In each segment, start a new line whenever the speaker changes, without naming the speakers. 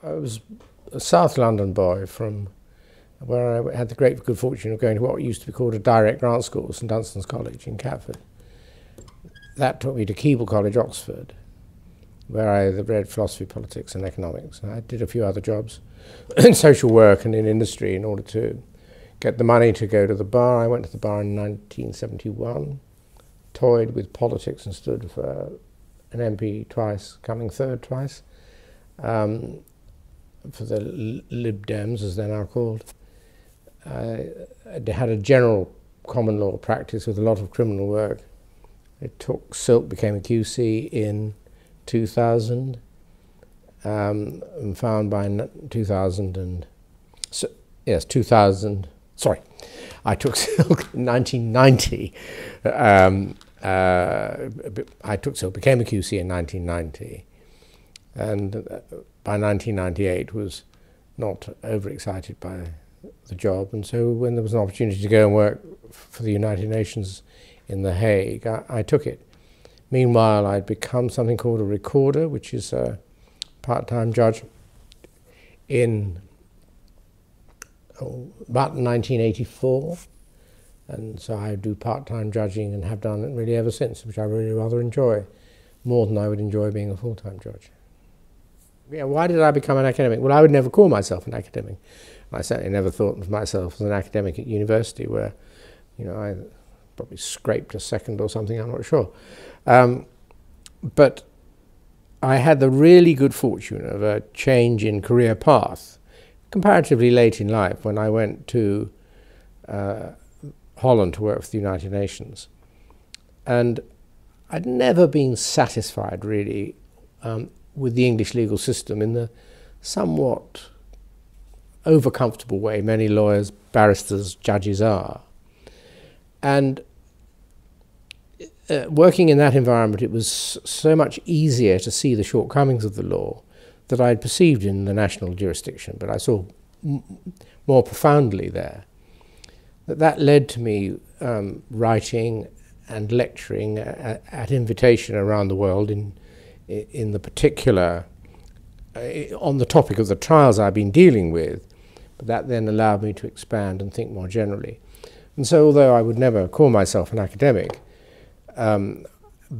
I was a South London boy from where I had the great good fortune of going to what used to be called a direct grant school, St Dunstan's College in Catford. That took me to Keble College, Oxford, where I read philosophy, politics and economics. And I did a few other jobs in social work and in industry in order to get the money to go to the bar. I went to the bar in 1971, toyed with politics and stood for an MP twice, coming third twice, for the Lib Dems, as they're now called. I had a general common law practice with a lot of criminal work. It took silk, became a QC in 2000, and found by 2000 and, so, yes, 2000, sorry, I took silk in 1990. I took silk, became a QC in 1990, and by 1998 was not overexcited by the job, and so when there was an opportunity to go and work for the United Nations in The Hague, I took it. Meanwhile, I'd become something called a recorder, which is a part-time judge in about 1984, and so I do part-time judging and have done it really ever since, which I really rather enjoy, more than I would enjoy being a full-time judge. Yeah, why did I become an academic? Well, I would never call myself an academic. I certainly never thought of myself as an academic at university, where, you know, I probably scraped a second or something, I'm not sure. But I had the really good fortune of a change in career path, comparatively late in life, when I went to Holland to work for the United Nations. And I'd never been satisfied, really, with the English legal system in the somewhat over-comfortable way many lawyers, barristers, judges are. And working in that environment, it was so much easier to see the shortcomings of the law that I had perceived in the national jurisdiction, but I saw more profoundly there. That led to me writing and lecturing at invitation around the world in the particular, on the topic of the trials I've been dealing with, but that then allowed me to expand and think more generally. And so although I would never call myself an academic,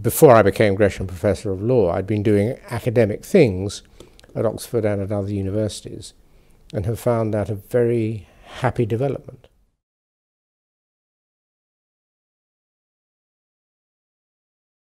before I became Gresham Professor of Law, I'd been doing academic things at Oxford and at other universities, and have found that a very happy development.